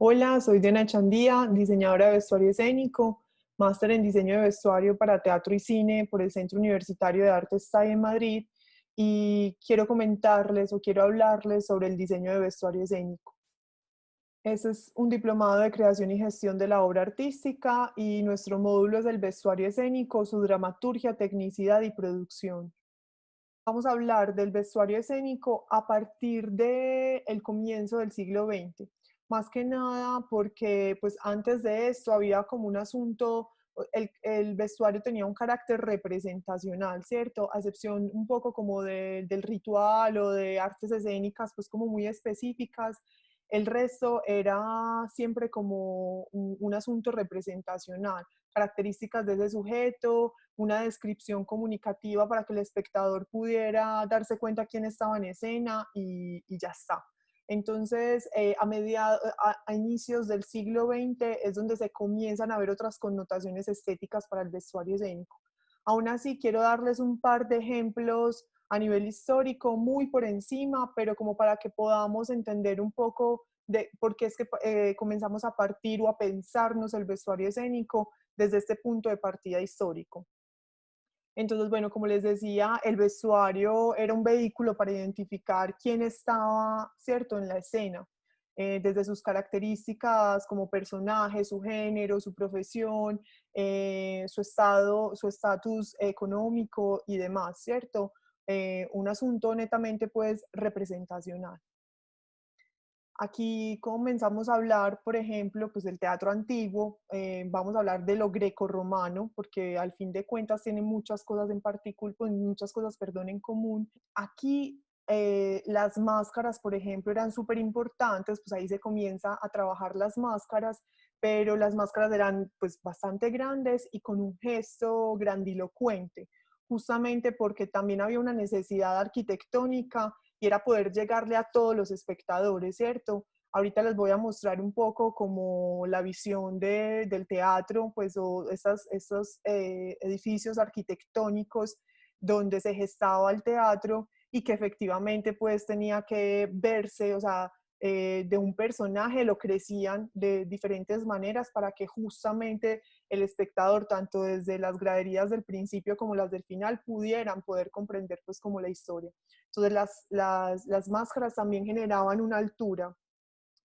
Hola, soy Diana Chandía, diseñadora de vestuario escénico, máster en diseño de vestuario para teatro y cine por el Centro Universitario de Artes TAI en Madrid y quiero comentarles o quiero hablarles sobre el diseño de vestuario escénico. Ese es un diplomado de creación y gestión de la obra artística y nuestro módulo es el vestuario escénico, su dramaturgia, tecnicidad y producción. Vamos a hablar del vestuario escénico a partir del comienzo del siglo XX. Más que nada porque pues antes de esto había como un asunto, el vestuario tenía un carácter representacional, ¿cierto? A excepción un poco como del ritual o de artes escénicas, pues como muy específicas. El resto era siempre como un asunto representacional, características de ese sujeto, una descripción comunicativa para que el espectador pudiera darse cuenta quién estaba en escena y ya está. Entonces, a inicios del siglo XX es donde se comienzan a ver otras connotaciones estéticas para el vestuario escénico. Aún así, quiero darles un par de ejemplos a nivel histórico, muy por encima, pero como para que podamos entender un poco de por qué es que comenzamos a partir o a pensarnos el vestuario escénico desde este punto de partida histórico. Entonces, bueno, como les decía, el vestuario era un vehículo para identificar quién estaba, ¿cierto?, en la escena, desde sus características como personaje, su género, su profesión, su estado, su estatus económico y demás, ¿cierto? Un asunto netamente, pues, representacional. Aquí comenzamos a hablar, por ejemplo, pues del teatro antiguo, vamos a hablar de lo grecorromano, porque al fin de cuentas tiene muchas cosas en particular, pues muchas cosas, perdón, en común. Aquí las máscaras, por ejemplo, eran súper importantes, pues ahí se comienza a trabajar las máscaras, pero las máscaras eran pues bastante grandes y con un gesto grandilocuente, justamente porque también había una necesidad arquitectónica y era poder llegarle a todos los espectadores, ¿cierto? Ahorita les voy a mostrar un poco como la visión del teatro, pues, o estos edificios arquitectónicos donde se gestaba el teatro y que efectivamente pues tenía que verse, o sea, de un personaje lo crecían de diferentes maneras para que justamente el espectador, tanto desde las graderías del principio como las del final, pudieran poder comprender pues como la historia. Entonces las máscaras también generaban una altura.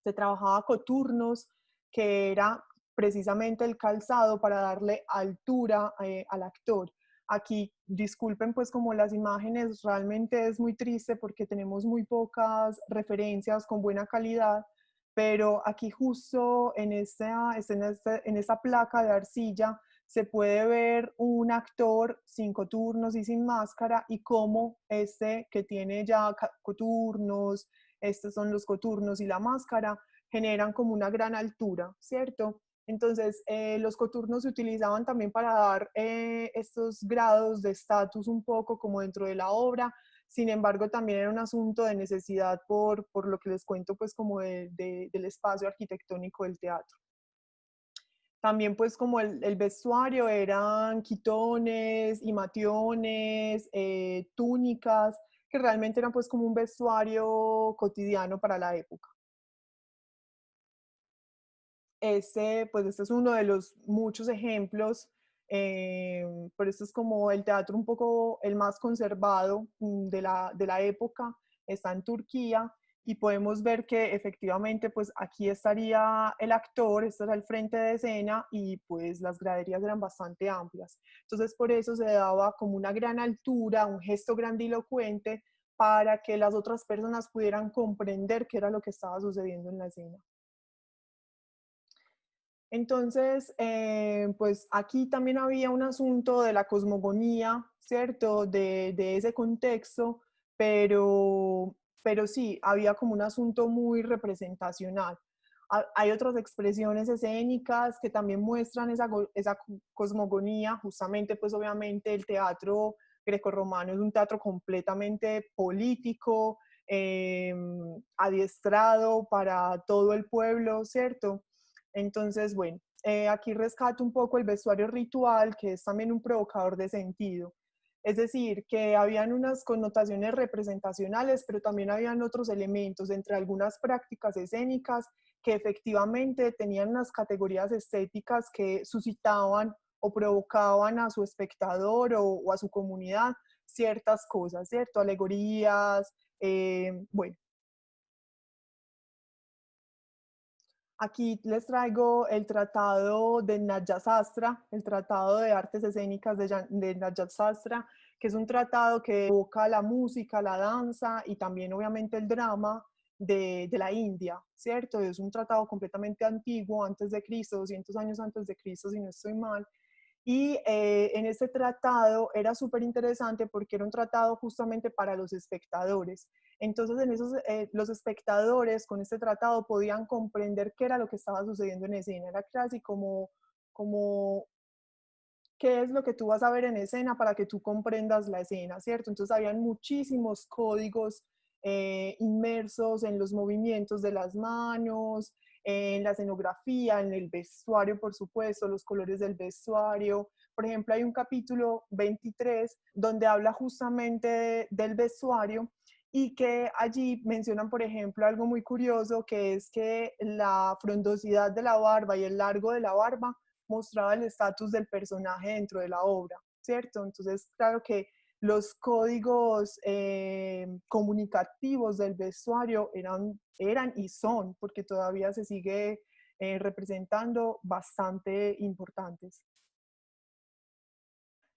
Se trabajaba coturnos, que era precisamente el calzado para darle altura al actor. Aquí, disculpen pues como las imágenes, realmente es muy triste porque tenemos muy pocas referencias con buena calidad, pero aquí justo en esta placa de arcilla se puede ver un actor sin coturnos y sin máscara y cómo este que tiene ya coturnos, estos son los coturnos y la máscara, generan como una gran altura, ¿cierto? Entonces, los coturnos se utilizaban también para dar estos grados de estatus un poco como dentro de la obra. Sin embargo, también era un asunto de necesidad por lo que les cuento, pues como del espacio arquitectónico del teatro. También pues como el vestuario eran quitones y mationes, túnicas, que realmente eran pues como un vestuario cotidiano para la época. Pues este es uno de los muchos ejemplos, pero este es como el teatro un poco el más conservado de la época, está en Turquía y podemos ver que efectivamente pues aquí estaría el actor, este era el frente de escena y pues las graderías eran bastante amplias. Entonces por eso se daba como una gran altura, un gesto grandilocuente para que las otras personas pudieran comprender qué era lo que estaba sucediendo en la escena. Entonces, pues aquí también había un asunto de la cosmogonía, ¿cierto? De ese contexto, pero sí, había como un asunto muy representacional. Hay otras expresiones escénicas que también muestran esa cosmogonía, justamente, pues obviamente el teatro grecorromano es un teatro completamente político, adiestrado para todo el pueblo, ¿cierto? Entonces, bueno, aquí rescato un poco el vestuario ritual, que es también un provocador de sentido. Es decir, que habían unas connotaciones representacionales, pero también habían otros elementos entre algunas prácticas escénicas que efectivamente tenían unas categorías estéticas que suscitaban o provocaban a su espectador o a su comunidad ciertas cosas, ¿cierto? Alegorías, bueno. Aquí les traigo el tratado de Natya Sastra, el tratado de artes escénicas de Natya Sastra, que es un tratado que evoca la música, la danza y también obviamente el drama de la India, ¿cierto? Es un tratado completamente antiguo, antes de Cristo, 200 años antes de Cristo, si no estoy mal. Y en ese tratado era súper interesante porque era un tratado justamente para los espectadores. Entonces, los espectadores con este tratado podían comprender qué era lo que estaba sucediendo en escena. Era casi como qué es lo que tú vas a ver en escena para que tú comprendas la escena, ¿cierto? Entonces, habían muchísimos códigos inmersos en los movimientos de las manos, en la escenografía, en el vestuario, por supuesto, los colores del vestuario. Por ejemplo, hay un capítulo 23 donde habla justamente del vestuario y que allí mencionan, por ejemplo, algo muy curioso, que es que la frondosidad de la barba y el largo de la barba mostraba el estatus del personaje dentro de la obra, ¿cierto? Entonces, claro que los códigos comunicativos del vestuario eran y son, porque todavía se sigue representando, bastante importantes.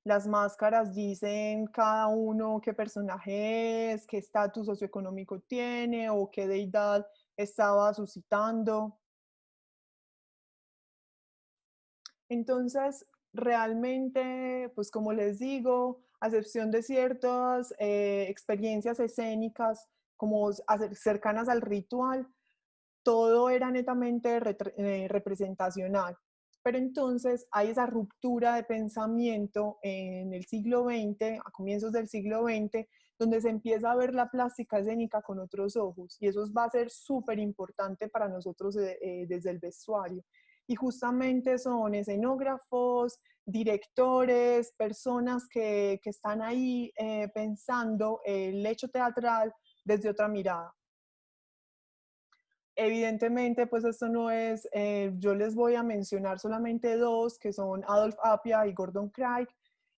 Las máscaras dicen cada uno qué personaje es, qué estatus socioeconómico tiene o qué deidad estaba suscitando. Entonces, realmente, pues como les digo, a excepción de ciertas experiencias escénicas como cercanas al ritual, todo era netamente representacional. Pero entonces hay esa ruptura de pensamiento en el siglo XX, a comienzos del siglo XX, donde se empieza a ver la plástica escénica con otros ojos. Y eso va a ser súper importante para nosotros desde el vestuario. Y justamente son escenógrafos, directores, personas que están ahí pensando el hecho teatral desde otra mirada. Evidentemente, pues esto no es, yo les voy a mencionar solamente dos, que son Adolf Appia y Gordon Craig.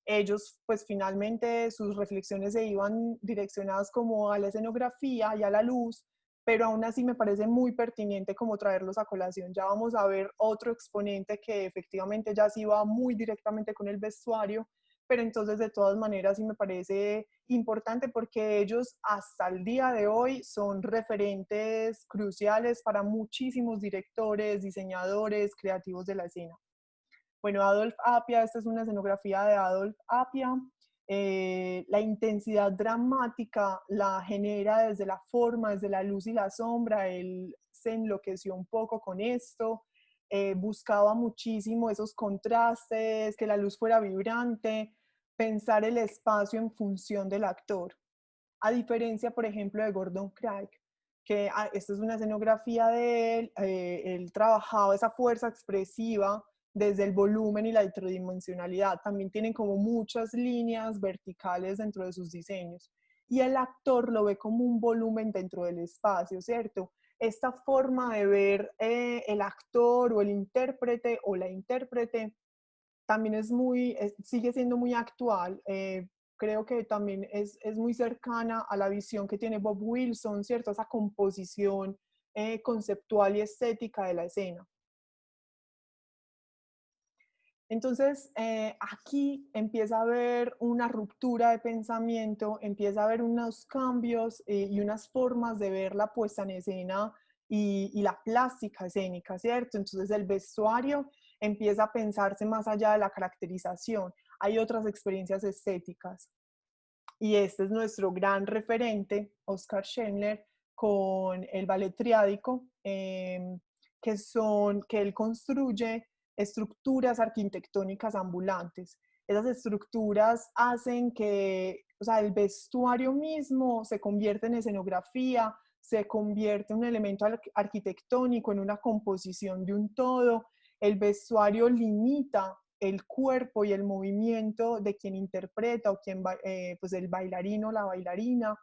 Ellos, pues finalmente sus reflexiones se iban direccionadas como a la escenografía y a la luz, pero aún así me parece muy pertinente como traerlos a colación. Ya vamos a ver otro exponente que efectivamente ya sí va muy directamente con el vestuario, pero entonces de todas maneras sí me parece importante porque ellos hasta el día de hoy son referentes cruciales para muchísimos directores, diseñadores, creativos de la escena. Bueno, Adolf Appia, esta es una escenografía de Adolf Appia. La intensidad dramática la genera desde la forma, desde la luz y la sombra. Él se enloqueció un poco con esto. Buscaba muchísimo esos contrastes, que la luz fuera vibrante, pensar el espacio en función del actor. A diferencia, por ejemplo, de Gordon Craig, que esta es una escenografía de él, él trabajaba esa fuerza expresiva desde el volumen y la tridimensionalidad. También tienen como muchas líneas verticales dentro de sus diseños. Y el actor lo ve como un volumen dentro del espacio, ¿cierto? Esta forma de ver el actor o el intérprete o la intérprete también sigue siendo muy actual. Creo que también es muy cercana a la visión que tiene Bob Wilson, ¿cierto? Esa composición conceptual y estética de la escena. Entonces, aquí empieza a haber una ruptura de pensamiento, empieza a haber unos cambios y unas formas de ver la puesta en escena y la plástica escénica, ¿cierto? Entonces, el vestuario empieza a pensarse más allá de la caracterización. Hay otras experiencias estéticas. Y este es nuestro gran referente, Oscar Schindler, con el ballet triádico, que él construye estructuras arquitectónicas ambulantes. Esas estructuras hacen que, o sea, el vestuario mismo se convierte en escenografía, se convierte en un elemento arquitectónico, en una composición de un todo. El vestuario limita el cuerpo y el movimiento de quien interpreta o quien, pues el bailarino o la bailarina.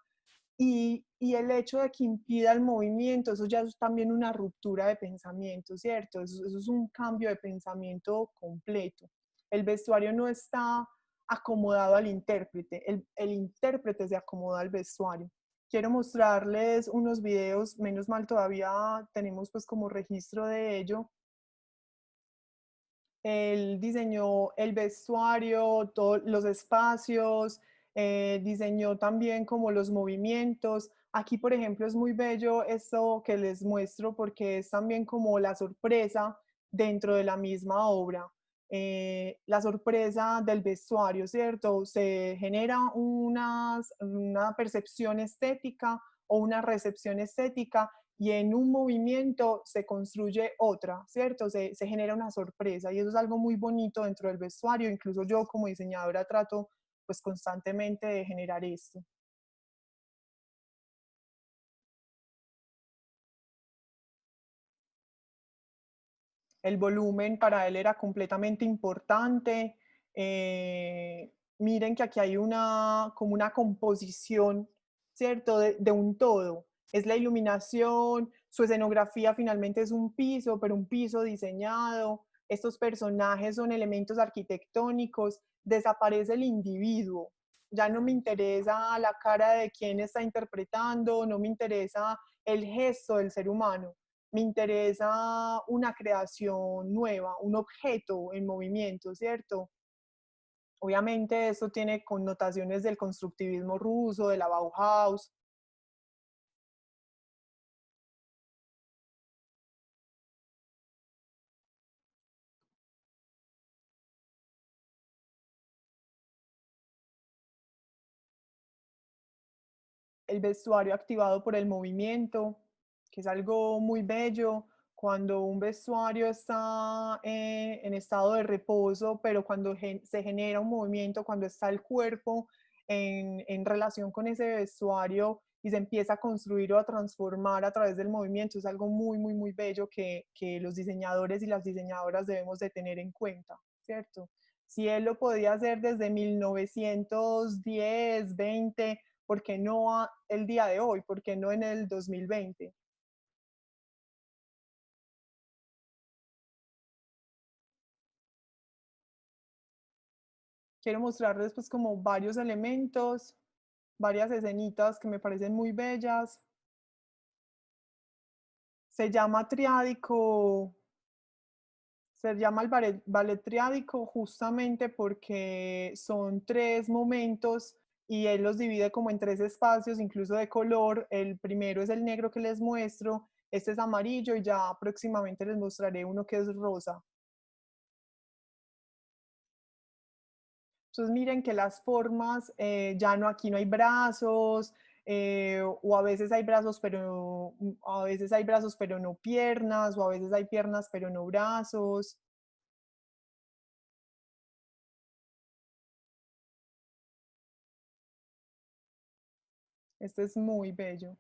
Y el hecho de que impida el movimiento, eso ya es también una ruptura de pensamiento, ¿cierto? Eso es un cambio de pensamiento completo. El vestuario no está acomodado al intérprete, el intérprete se acomoda al vestuario. Quiero mostrarles unos videos, menos mal todavía tenemos pues como registro de ello. Él diseñó el vestuario, todos los espacios, diseñó también como los movimientos. Aquí, por ejemplo, es muy bello esto que les muestro porque es también como la sorpresa dentro de la misma obra. La sorpresa del vestuario, ¿cierto? Se genera una percepción estética o una recepción estética y en un movimiento se construye otra, ¿cierto? Se genera una sorpresa y eso es algo muy bonito dentro del vestuario. Incluso yo como diseñadora trato pues constantemente de generar esto. El volumen para él era completamente importante. Miren que aquí hay como una composición, ¿cierto? De un todo. Es la iluminación, su escenografía finalmente es un piso, pero un piso diseñado. Estos personajes son elementos arquitectónicos. Desaparece el individuo. Ya no me interesa la cara de quien está interpretando, no me interesa el gesto del ser humano, me interesa una creación nueva, un objeto en movimiento, ¿cierto? Obviamente esto tiene connotaciones del constructivismo ruso, de la Bauhaus. El vestuario activado por el movimiento, que es algo muy bello. Cuando un vestuario está en estado de reposo, pero cuando se genera un movimiento, cuando está el cuerpo en relación con ese vestuario y se empieza a construir o a transformar a través del movimiento, es algo muy, muy, muy bello que los diseñadores y las diseñadoras debemos de tener en cuenta, ¿cierto? Si él lo podía hacer desde 1910, 20, ¿por qué no el día de hoy? ¿Por qué no en el 2020? Quiero mostrarles pues como varios elementos, varias escenitas que me parecen muy bellas. Se llama triádico, se llama el ballet triádico justamente porque son tres momentos y él los divide como en tres espacios, incluso de color. El primero es el negro que les muestro, este es amarillo y ya próximamente les mostraré uno que es rosa. Entonces miren que las formas, ya no, aquí no hay brazos, o a veces hay brazos, pero a veces hay brazos, pero no piernas, o a veces hay piernas, pero no brazos. Este es muy bello.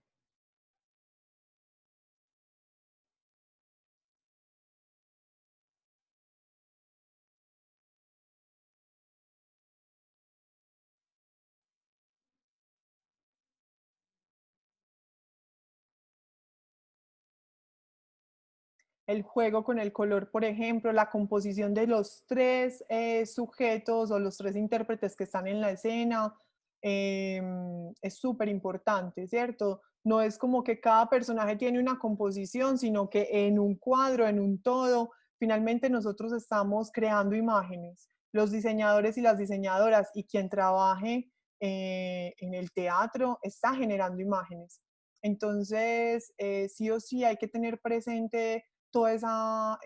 El juego con el color, por ejemplo, la composición de los tres sujetos o los tres intérpretes que están en la escena, es súper importante, ¿cierto? No es como que cada personaje tiene una composición, sino que en un cuadro, en un todo, finalmente nosotros estamos creando imágenes. Los diseñadores y las diseñadoras y quien trabaje en el teatro está generando imágenes. Entonces, sí o sí hay que tener presente toda esa,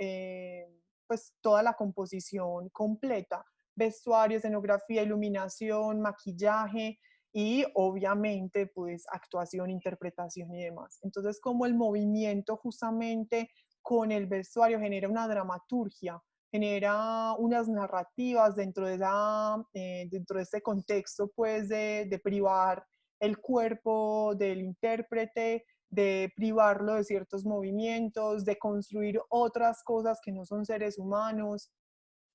pues toda la composición completa, vestuario, escenografía, iluminación, maquillaje y obviamente pues actuación, interpretación y demás. Entonces como el movimiento justamente con el vestuario genera una dramaturgia, genera unas narrativas dentro dentro de este contexto pues de privar el cuerpo del intérprete, de privarlo de ciertos movimientos, de construir otras cosas que no son seres humanos.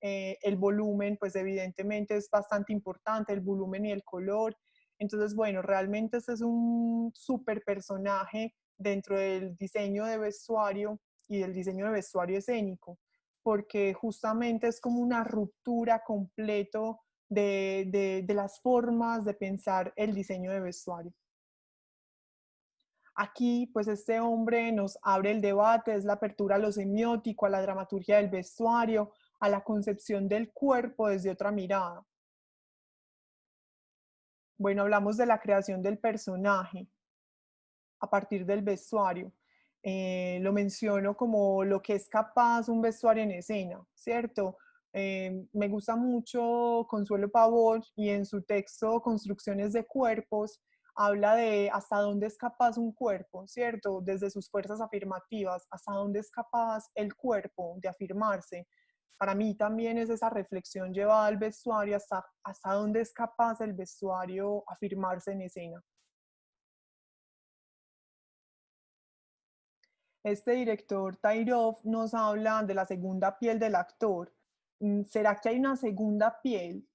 el volumen, pues evidentemente es bastante importante, el volumen y el color. Entonces, bueno, realmente este es un súper personaje dentro del diseño de vestuario y del diseño de vestuario escénico, porque justamente es como una ruptura completo de las formas de pensar el diseño de vestuario. Aquí, pues este hombre nos abre el debate, es la apertura a lo semiótico, a la dramaturgia del vestuario, a la concepción del cuerpo desde otra mirada. Bueno, hablamos de la creación del personaje a partir del vestuario. Lo menciono como lo que es capaz un vestuario en escena, ¿cierto? Me gusta mucho Consuelo Pavón y en su texto Construcciones de Cuerpos habla de hasta dónde es capaz un cuerpo, ¿cierto? Desde sus fuerzas afirmativas, hasta dónde es capaz el cuerpo de afirmarse. Para mí también es esa reflexión llevada al vestuario, hasta dónde es capaz el vestuario afirmarse en escena. Este director Tairov nos habla de la segunda piel del actor. ¿Será que hay una segunda piel?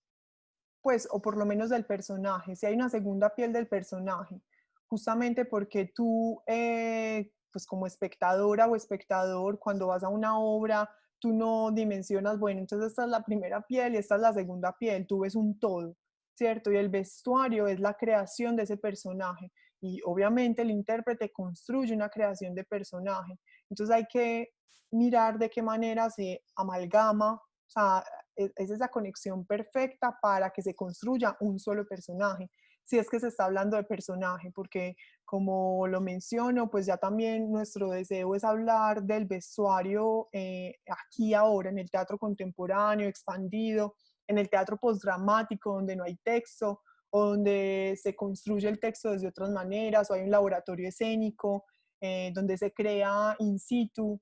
Pues, o por lo menos del personaje, si hay una segunda piel del personaje, justamente porque tú, pues como espectadora o espectador, cuando vas a una obra, tú no dimensionas, bueno, entonces esta es la primera piel y esta es la segunda piel, tú ves un todo, ¿cierto? Y el vestuario es la creación de ese personaje y obviamente el intérprete construye una creación de personaje. Entonces hay que mirar de qué manera se amalgama, o sea, es esa conexión perfecta para que se construya un solo personaje, si es que se está hablando de personaje, porque como lo menciono, pues ya también nuestro deseo es hablar del vestuario aquí ahora, en el teatro contemporáneo, expandido, en el teatro postdramático, donde no hay texto, o donde se construye el texto desde otras maneras, o hay un laboratorio escénico, donde se crea in situ.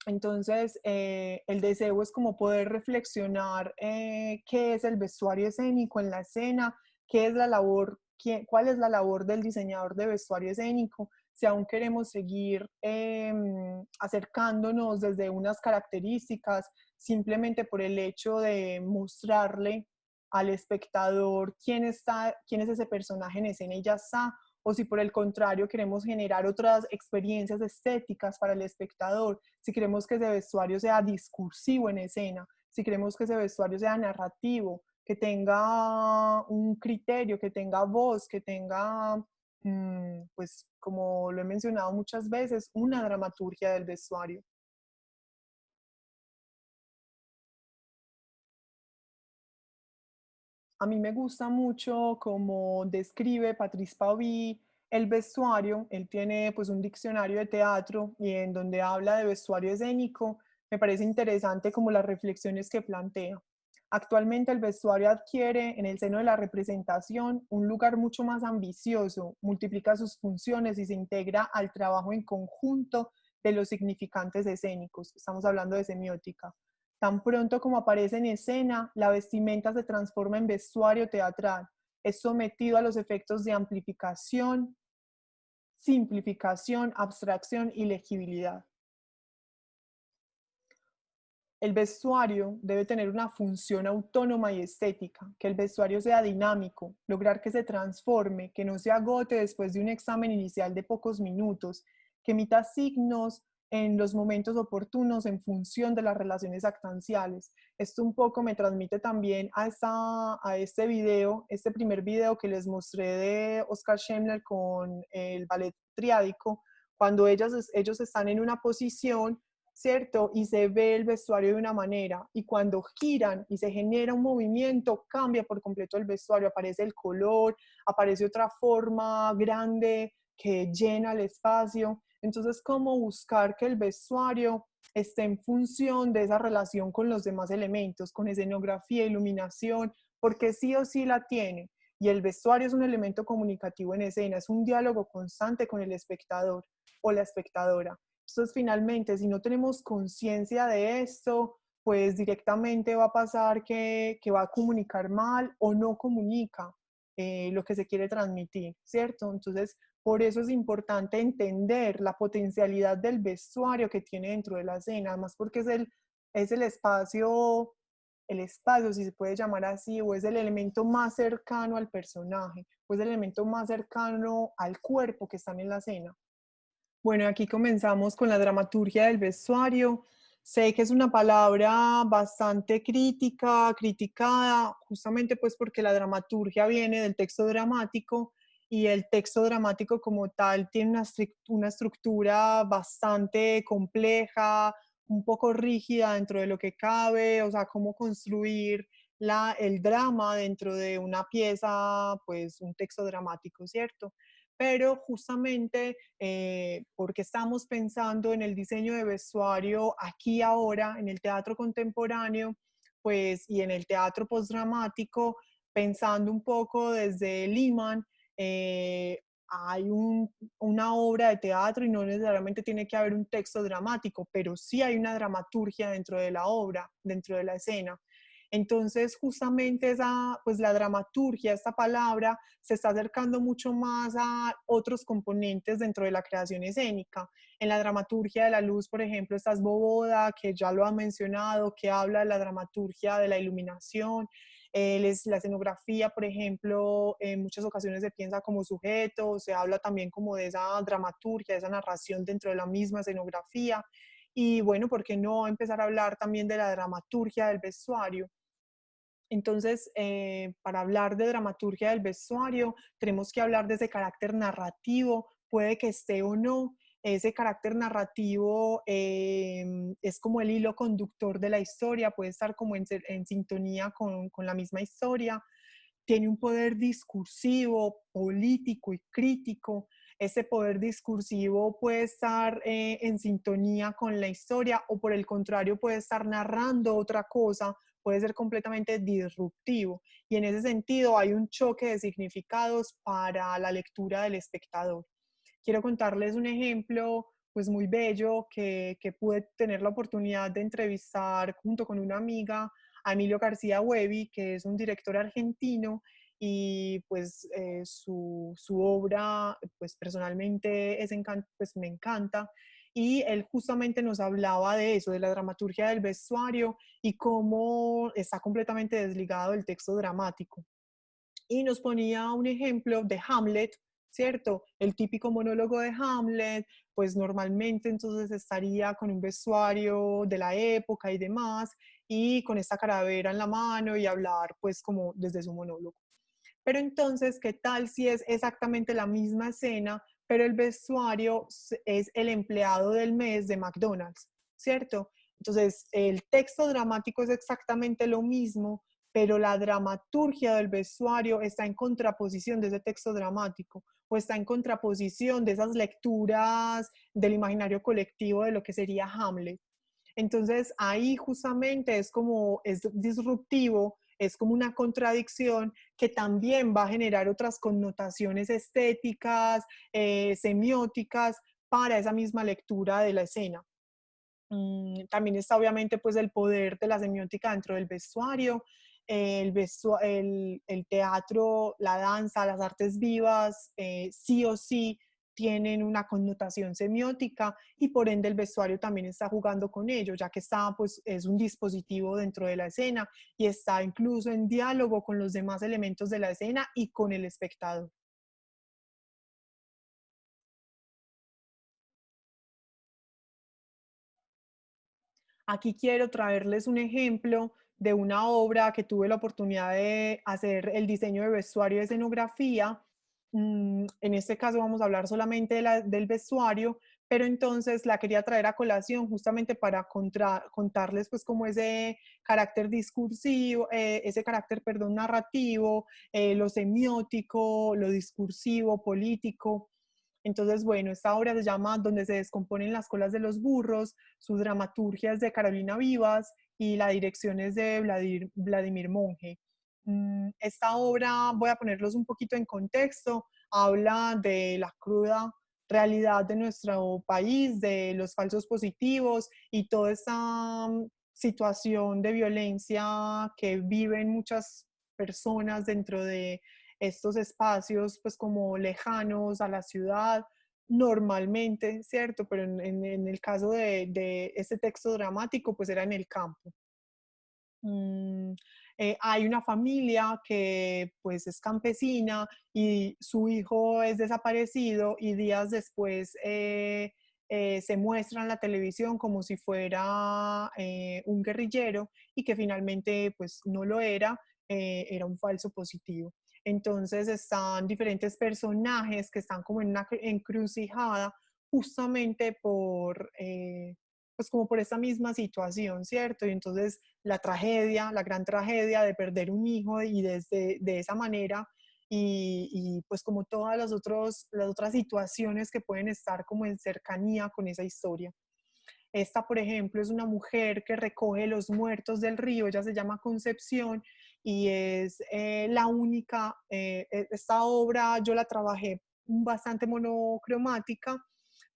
Entonces, el deseo es como poder reflexionar qué es el vestuario escénico en la escena, qué es la labor, cuál es la labor del diseñador de vestuario escénico, si aún queremos seguir acercándonos desde unas características, simplemente por el hecho de mostrarle al espectador quién es ese personaje en escena y ya está, o si por el contrario queremos generar otras experiencias estéticas para el espectador, si queremos que ese vestuario sea discursivo en escena, si queremos que ese vestuario sea narrativo, que tenga un criterio, que tenga voz, que tenga, pues como lo he mencionado muchas veces, una dramaturgia del vestuario. A mí me gusta mucho cómo describe Patrice Pavis el vestuario. Él tiene pues un diccionario de teatro y en donde habla de vestuario escénico, me parece interesante como las reflexiones que plantea. Actualmente el vestuario adquiere en el seno de la representación un lugar mucho más ambicioso, multiplica sus funciones y se integra al trabajo en conjunto de los significantes escénicos. Estamos hablando de semiótica. Tan pronto como aparece en escena, la vestimenta se transforma en vestuario teatral. Es sometido a los efectos de amplificación, simplificación, abstracción y legibilidad. El vestuario debe tener una función autónoma y estética, que el vestuario sea dinámico, lograr que se transforme, que no se agote después de un examen inicial de pocos minutos, que emita signos en los momentos oportunos en función de las relaciones actanciales. Esto un poco me transmite también a este video, este primer video que les mostré de Oscar Schemmler con el ballet triádico, cuando ellos están en una posición, ¿cierto? Y se ve el vestuario de una manera y cuando giran y se genera un movimiento, cambia por completo el vestuario, aparece el color, aparece otra forma grande que llena el espacio. Entonces, ¿cómo buscar que el vestuario esté en función de esa relación con los demás elementos, con escenografía, iluminación? Porque sí o sí la tiene. Y el vestuario es un elemento comunicativo en escena, es un diálogo constante con el espectador o la espectadora. Entonces, finalmente, si no tenemos conciencia de esto, pues directamente va a pasar que va a comunicar mal o no comunica lo que se quiere transmitir, ¿cierto? Entonces, por eso es importante entender la potencialidad del vestuario que tiene dentro de la escena, además porque es el espacio el espacio, si se puede llamar así, o es el elemento más cercano al personaje, o es el elemento más cercano al cuerpo que están en la escena. Bueno, aquí comenzamos con la dramaturgia del vestuario. Sé que es una palabra bastante crítica, criticada, justamente pues porque la dramaturgia viene del texto dramático y el texto dramático como tal tiene una estructura bastante compleja, un poco rígida dentro de lo que cabe, o sea, cómo construir el drama dentro de una pieza, pues un texto dramático, ¿cierto? Pero justamente porque estamos pensando en el diseño de vestuario aquí ahora, en el teatro contemporáneo, pues, y en el teatro postdramático, pensando un poco desde Liman, hay una obra de teatro y no necesariamente tiene que haber un texto dramático, pero sí hay una dramaturgia dentro de la obra, dentro de la escena. Entonces, justamente esa, pues la dramaturgia, esta palabra, se está acercando mucho más a otros componentes dentro de la creación escénica. En la dramaturgia de la luz, por ejemplo, está Svoboda, que ya lo ha mencionado, que habla de la dramaturgia de la iluminación. La escenografía, por ejemplo, en muchas ocasiones se piensa como sujeto, se habla también como de esa dramaturgia, de esa narración dentro de la misma escenografía. Y bueno, ¿por qué no empezar a hablar también de la dramaturgia del vestuario? Entonces, para hablar de dramaturgia del vestuario, tenemos que hablar de ese carácter narrativo, puede que esté o no. Ese carácter narrativo es como el hilo conductor de la historia, puede estar como en sintonía con la misma historia. Tiene un poder discursivo, político y crítico. Ese poder discursivo puede estar en sintonía con la historia o por el contrario puede estar narrando otra cosa, puede ser completamente disruptivo. Y en ese sentido hay un choque de significados para la lectura del espectador. Quiero contarles un ejemplo pues muy bello que pude tener la oportunidad de entrevistar junto con una amiga, a Emilio García Huevi, que es un director argentino y pues su obra pues personalmente pues me encanta y él justamente nos hablaba de eso, de la dramaturgia del vestuario y cómo está completamente desligado del texto dramático. Y nos ponía un ejemplo de Hamlet, ¿cierto? El típico monólogo de Hamlet, pues normalmente entonces estaría con un vestuario de la época y demás, y con esta calavera en la mano y hablar pues como desde su monólogo. Pero entonces, ¿qué tal si es exactamente la misma escena, pero el vestuario es el empleado del mes de McDonald's, ¿cierto? Entonces, el texto dramático es exactamente lo mismo, pero la dramaturgia del vestuario está en contraposición de ese texto dramático o está en contraposición de esas lecturas del imaginario colectivo de lo que sería Hamlet. Entonces ahí justamente es como, es disruptivo, es como una contradicción que también va a generar otras connotaciones estéticas, semióticas para esa misma lectura de la escena. También está obviamente pues el poder de la semiótica dentro del vestuario, el teatro, la danza, las artes vivas, sí o sí tienen una connotación semiótica y por ende el vestuario también está jugando con ello, ya que está, pues, es un dispositivo dentro de la escena y está incluso en diálogo con los demás elementos de la escena y con el espectador. Aquí quiero traerles un ejemplo de una obra que tuve la oportunidad de hacer el diseño de vestuario y escenografía. En este caso vamos a hablar solamente del vestuario, pero entonces la quería traer a colación justamente para contarles pues como ese carácter discursivo, ese carácter, perdón, narrativo, lo semiótico, lo discursivo, político. Entonces, bueno, esta obra se llama Donde se descomponen las colas de los burros, su dramaturgia es de Carolina Vivas y la dirección es de Vladimir Monge. Esta obra, voy a ponerlos un poquito en contexto, habla de la cruda realidad de nuestro país, de los falsos positivos y toda esta situación de violencia que viven muchas personas dentro de estos espacios pues como lejanos a la ciudad normalmente, ¿cierto? Pero en el caso de este texto dramático pues era en el campo. Mm, hay una familia que pues es campesina y su hijo es desaparecido y días después se muestra en la televisión como si fuera un guerrillero y que finalmente pues no lo era, era un falso positivo. Entonces están diferentes personajes que están como en una encrucijada justamente por, pues como por esta misma situación, ¿cierto? Y entonces la tragedia, la gran tragedia de perder un hijo y desde de esa manera y pues como todas las otras situaciones que pueden estar como en cercanía con esa historia. Esta, por ejemplo, es una mujer que recoge los muertos del río, ella se llama Concepción y es la única, esta obra yo la trabajé bastante monocromática,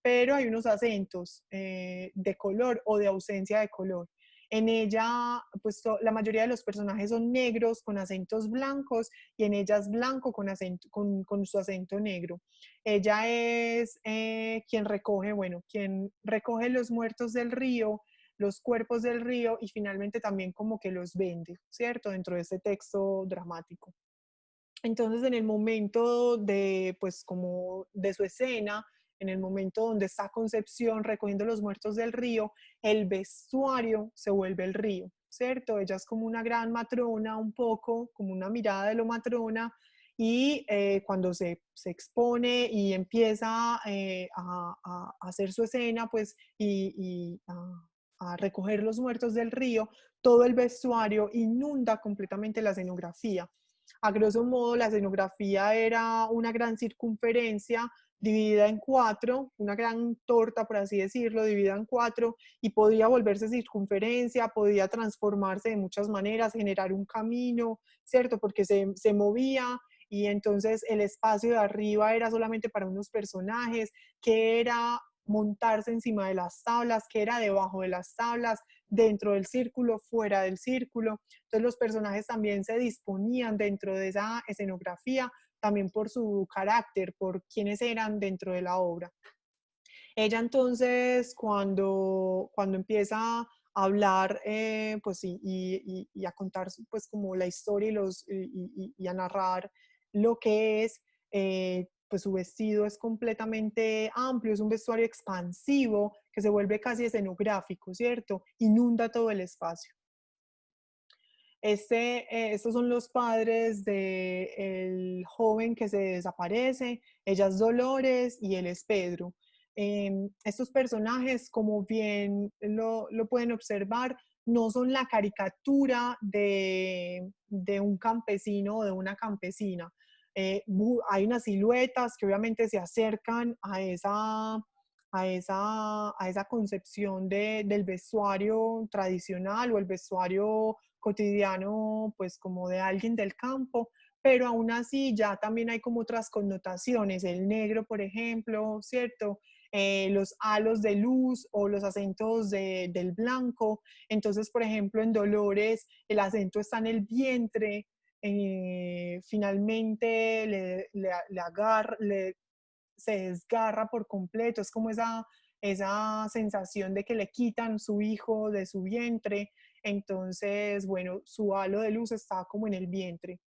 pero hay unos acentos de color o de ausencia de color. En ella, pues la mayoría de los personajes son negros con acentos blancos y en ella es blanco con, acento, con su acento negro. Ella es quien recoge, bueno, quien recoge los muertos del río, los cuerpos del río y finalmente también como que los vende, ¿cierto? Dentro de este texto dramático. Entonces, en el momento de, pues, como de su escena, en el momento donde está Concepción recogiendo los muertos del río, el vestuario se vuelve el río, ¿cierto? Ella es como una gran matrona, un poco como una mirada de lo matrona, y cuando se expone y empieza a hacer su escena, pues, y a recoger los muertos del río, todo el vestuario inunda completamente la escenografía. A grosso modo, la escenografía era una gran circunferencia dividida en cuatro, una gran torta, por así decirlo, dividida en cuatro, y podía volverse circunferencia, podía transformarse de muchas maneras, generar un camino, ¿cierto? Porque se movía y entonces el espacio de arriba era solamente para unos personajes, que era montarse encima de las tablas, que era debajo de las tablas, dentro del círculo, fuera del círculo. Entonces los personajes también se disponían dentro de esa escenografía, también por su carácter, por quiénes eran dentro de la obra. Ella entonces, cuando empieza a hablar, pues, y a contar pues como la historia y a narrar lo que es, pues su vestido es completamente amplio, es un vestuario expansivo que se vuelve casi escenográfico, ¿cierto? Inunda todo el espacio. Estos son los padres del joven que se desaparece, ella es Dolores y él es Pedro. Estos personajes, como bien lo pueden observar, no son la caricatura de un campesino o de una campesina. Hay unas siluetas que obviamente se acercan a esa concepción del vestuario tradicional o el vestuario cotidiano, pues como de alguien del campo, pero aún así ya también hay como otras connotaciones, el negro, por ejemplo, ¿cierto? Los halos de luz o los acentos del blanco. Entonces, por ejemplo, en Dolores el acento está en el vientre, finalmente le agarra, se desgarra por completo, es como esa sensación de que le quitan su hijo de su vientre, entonces, bueno, su halo de luz está como en el vientre.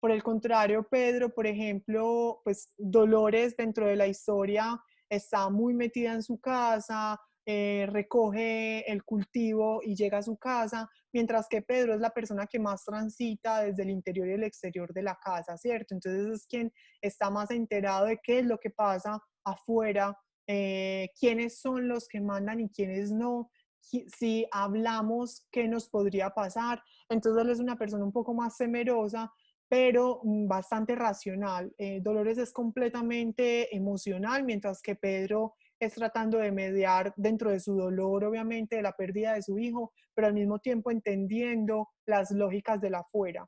Por el contrario, Pedro, por ejemplo, pues Dolores dentro de la historia está muy metida en su casa, recoge el cultivo y llega a su casa, mientras que Pedro es la persona que más transita desde el interior y el exterior de la casa, ¿cierto? Entonces es quien está más enterado de qué es lo que pasa afuera, quiénes son los que mandan y quiénes no, si hablamos, qué nos podría pasar. Entonces él es una persona un poco más temerosa, pero bastante racional. Dolores es completamente emocional, mientras que Pedro es tratando de mediar dentro de su dolor, obviamente, de la pérdida de su hijo, pero al mismo tiempo entendiendo las lógicas de la afuera.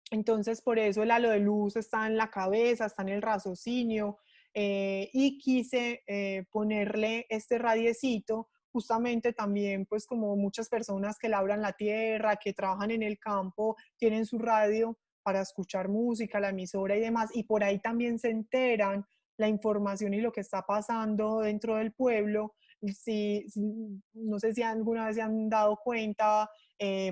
Entonces, por eso el halo de luz está en la cabeza, está en el raciocinio, y quise ponerle este radiecito justamente también, pues como muchas personas que labran la tierra, que trabajan en el campo, tienen su radio para escuchar música, la emisora y demás, y por ahí también se enteran la información y lo que está pasando dentro del pueblo. no sé si alguna vez se han dado cuenta,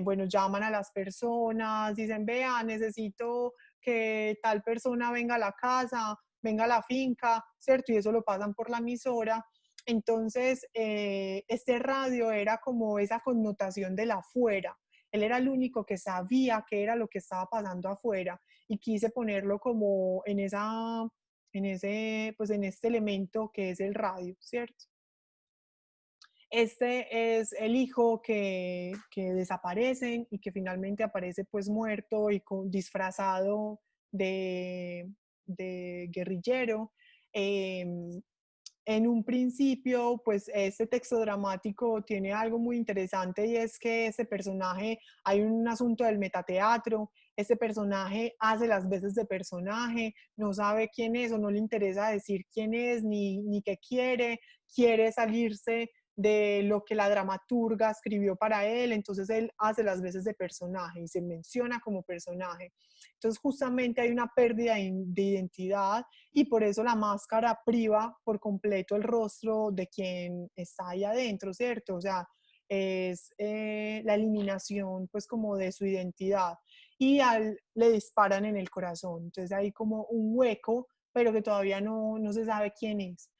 bueno, llaman a las personas, dicen, vea, necesito que tal persona venga a la casa, venga a la finca, ¿cierto? Y eso lo pasan por la emisora. Entonces, este radio era como esa connotación del afuera. Él era el único que sabía qué era lo que estaba pasando afuera y quise ponerlo como en pues en este elemento que es el radio, ¿cierto? Este es el hijo que desaparecen y que finalmente aparece pues muerto y disfrazado de guerrillero. Em, en un principio, pues este texto dramático tiene algo muy interesante y es que ese personaje, hay un asunto del metateatro, este personaje hace las veces de personaje, no sabe quién es o no le interesa decir quién es ni qué quiere salirse de lo que la dramaturga escribió para él, entonces él hace las veces de personaje y se menciona como personaje. Entonces justamente hay una pérdida de identidad y por eso la máscara priva por completo el rostro de quien está ahí adentro, ¿cierto? O sea, es la eliminación pues como de su identidad y le disparan en el corazón, entonces hay como un hueco, pero que todavía no se sabe quién es.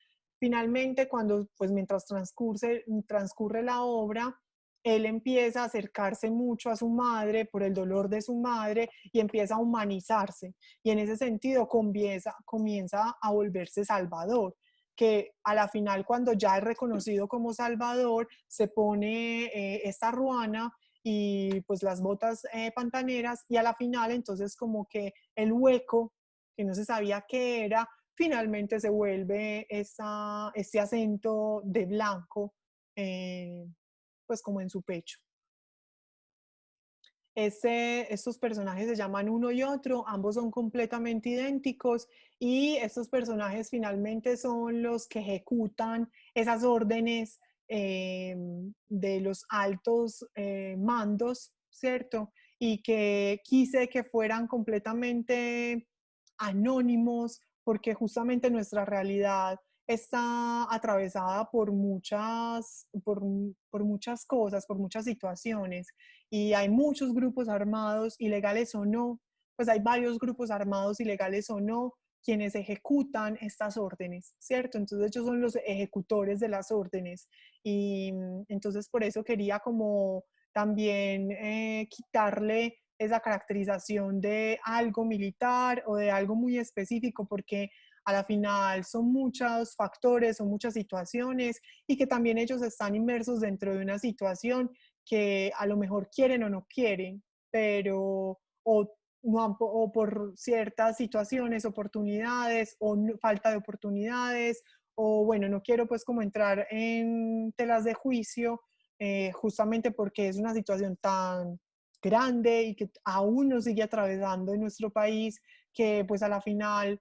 Finalmente, cuando, pues mientras transcurre la obra, él empieza a acercarse mucho a su madre por el dolor de su madre y empieza a humanizarse. Y en ese sentido comienza a volverse Salvador, que a la final cuando ya es reconocido como Salvador, se pone esta ruana y pues las botas pantaneras y a la final entonces como que el hueco, que no se sabía qué era, finalmente se vuelve ese acento de blanco, pues como en su pecho. Estos personajes se llaman uno y otro, ambos son completamente idénticos y estos personajes finalmente son los que ejecutan esas órdenes de los altos mandos, ¿cierto? Y que quise que fueran completamente anónimos porque justamente nuestra realidad está atravesada por muchas cosas, por muchas situaciones y hay muchos grupos armados, ilegales o no, pues hay varios grupos armados, ilegales o no, quienes ejecutan estas órdenes, ¿cierto? Entonces ellos son los ejecutores de las órdenes y entonces por eso quería como también quitarle esa caracterización de algo militar o de algo muy específico porque a la final son muchos factores, son muchas situaciones y que también ellos están inmersos dentro de una situación que a lo mejor quieren o no quieren, pero o por ciertas situaciones, oportunidades o falta de oportunidades, o bueno, no quiero pues como entrar en telas de juicio, justamente porque es una situación tan grande y que aún nos sigue atravesando en nuestro país, que pues a la final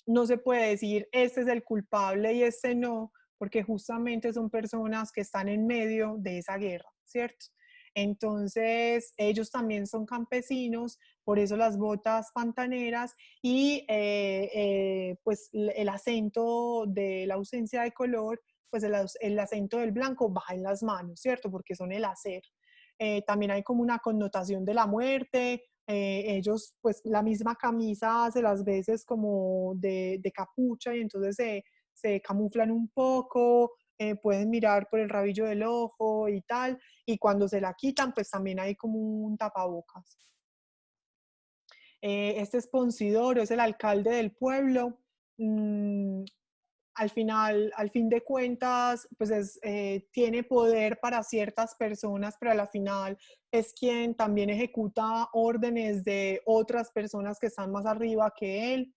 no se puede decir este es el culpable y este no, porque justamente son personas que están en medio de esa guerra, ¿cierto? Entonces, ellos también son campesinos, por eso las botas pantaneras y pues el acento de la ausencia de color, pues el acento del blanco va en las manos, ¿cierto? Porque son el hacer. También hay como una connotación de la muerte, ellos, pues la misma camisa hace las veces como de capucha y entonces se camuflan un poco, pueden mirar por el rabillo del ojo y tal, y cuando se la quitan, pues también hay como un tapabocas. Este Esponsidoro es el alcalde del pueblo. Mm, al fin de cuentas, pues tiene poder para ciertas personas, pero a la final es quien también ejecuta órdenes de otras personas que están más arriba que él.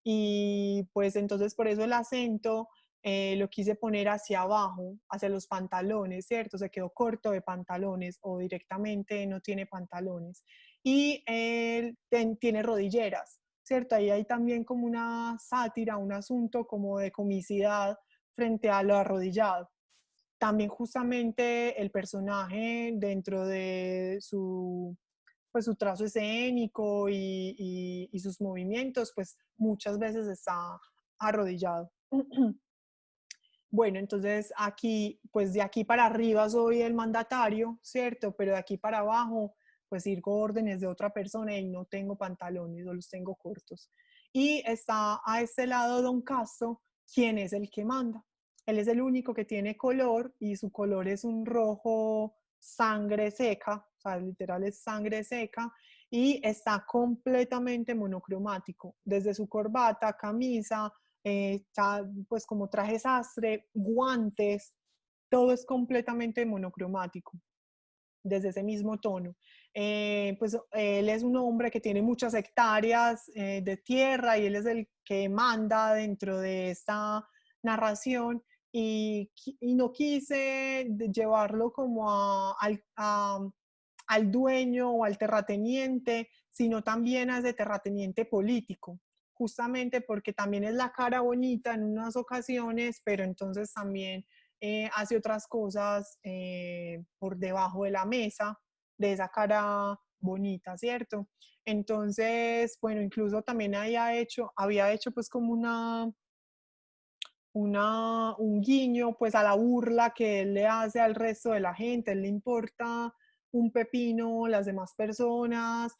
Y pues entonces por eso el acento lo quise poner hacia abajo, hacia los pantalones, ¿cierto? Se quedó corto de pantalones o directamente no tiene pantalones. Y él tiene rodilleras, ¿cierto? Ahí hay también como una sátira, un asunto como de comicidad frente a lo arrodillado. También justamente el personaje dentro de pues, su trazo escénico y sus movimientos, pues muchas veces está arrodillado. Bueno, entonces aquí, pues de aquí para arriba soy el mandatario, ¿cierto? Pero de aquí para abajo, pues sigo órdenes de otra persona y no tengo pantalones, o los tengo cortos. Y está a este lado Don Casto, quien es el que manda. Él es el único que tiene color y su color es un rojo sangre seca, o sea, literal es sangre seca, y está completamente monocromático, desde su corbata, camisa, pues como traje sastre, guantes, todo es completamente monocromático, desde ese mismo tono. Pues él es un hombre que tiene muchas hectáreas de tierra y él es el que manda dentro de esta narración y no quise llevarlo como al dueño o al terrateniente, sino también a ese terrateniente político, justamente porque también es la cara bonita en unas ocasiones, pero entonces también hace otras cosas por debajo de la mesa de esa cara bonita, ¿cierto? Entonces, bueno, incluso también había hecho pues como un guiño pues a la burla que él le hace al resto de la gente, él le importa un pepino las demás personas,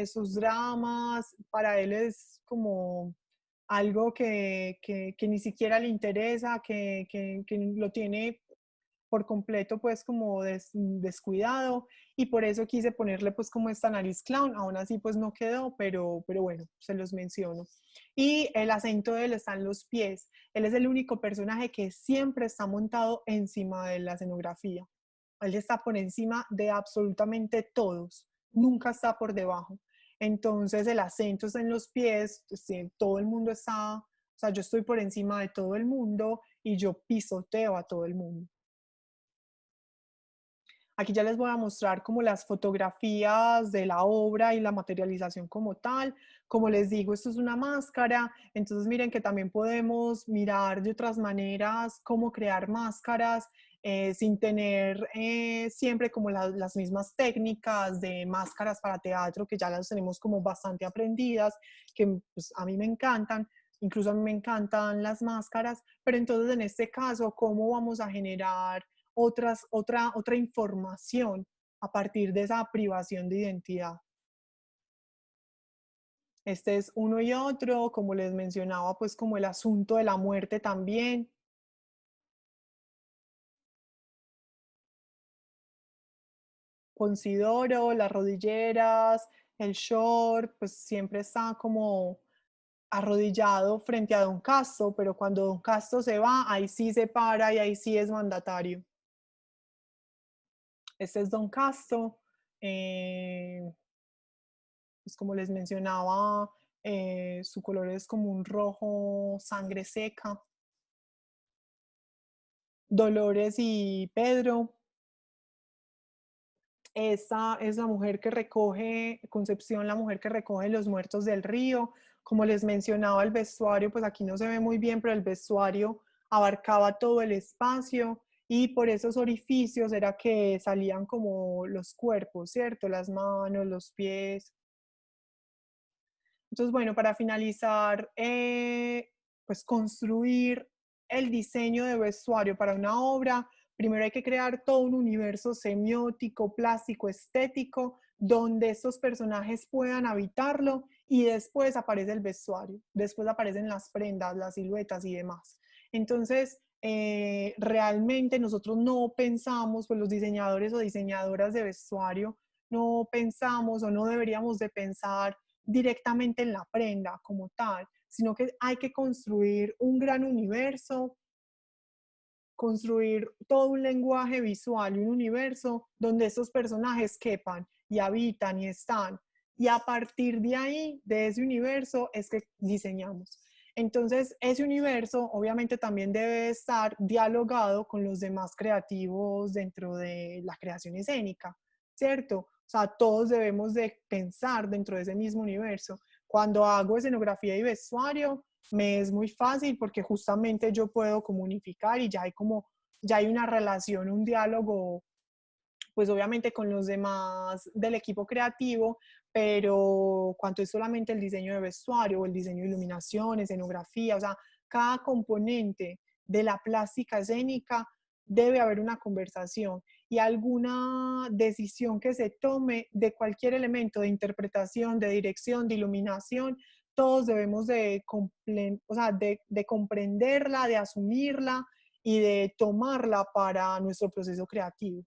sus dramas, para él es como algo que ni siquiera le interesa, que lo tiene por completo pues como descuidado y por eso quise ponerle pues como esta nariz clown, aún así pues no quedó, pero bueno, se los menciono. Y el acento de él está en los pies, él es el único personaje que siempre está montado encima de la escenografía, él está por encima de absolutamente todos, nunca está por debajo. Entonces el acento está en los pies, todo el mundo está, o sea, yo estoy por encima de todo el mundo y yo pisoteo a todo el mundo. Aquí ya les voy a mostrar como las fotografías de la obra y la materialización como tal. Como les digo, esto es una máscara, entonces miren que también podemos mirar de otras maneras cómo crear máscaras sin tener siempre como las mismas técnicas de máscaras para teatro, que ya las tenemos como bastante aprendidas, que pues, a mí me encantan. Incluso a mí me encantan las máscaras, pero entonces en este caso, ¿cómo vamos a generar otra información a partir de esa privación de identidad? Este es uno y otro, como les mencionaba, pues como el asunto de la muerte también. Considoro las rodilleras, el short, pues siempre está como arrodillado frente a Don Casto, pero cuando Don Casto se va, ahí sí se para y ahí sí es mandatario. Este es Don Casto. eh, pues como les mencionaba, su color es como un rojo sangre seca. Dolores y Pedro, esta es la mujer que recoge, Concepción, la mujer que recoge los muertos del río. Como les mencionaba, el vestuario, pues aquí no se ve muy bien, pero el vestuario abarcaba todo el espacio y por esos orificios era que salían como los cuerpos, ¿cierto? Las manos, los pies. Entonces, bueno, para finalizar, pues construir el diseño de vestuario para una obra, primero hay que crear todo un universo semiótico, plástico, estético, donde estos personajes puedan habitarlo y después aparece el vestuario, después aparecen las prendas, las siluetas y demás. Entonces, realmente nosotros no pensamos, pues los diseñadores o diseñadoras de vestuario, no pensamos o no deberíamos de pensar directamente en la prenda como tal, sino que hay que construir un gran universo, construir todo un lenguaje visual y un universo donde esos personajes quepan y habitan y están. Y a partir de ahí, de ese universo, es que diseñamos. Entonces, ese universo obviamente también debe estar dialogado con los demás creativos dentro de la creación escénica, ¿cierto? O sea, todos debemos de pensar dentro de ese mismo universo. Cuando hago escenografía y vestuario, me es muy fácil porque justamente yo puedo comunicar y ya hay una relación, un diálogo, pues obviamente con los demás del equipo creativo, pero cuando es solamente el diseño de vestuario o el diseño de iluminación, escenografía, o sea, cada componente de la plástica escénica, debe haber una conversación y alguna decisión que se tome de cualquier elemento de interpretación, de dirección, de iluminación, todos debemos o sea, de comprenderla, de asumirla y de tomarla para nuestro proceso creativo.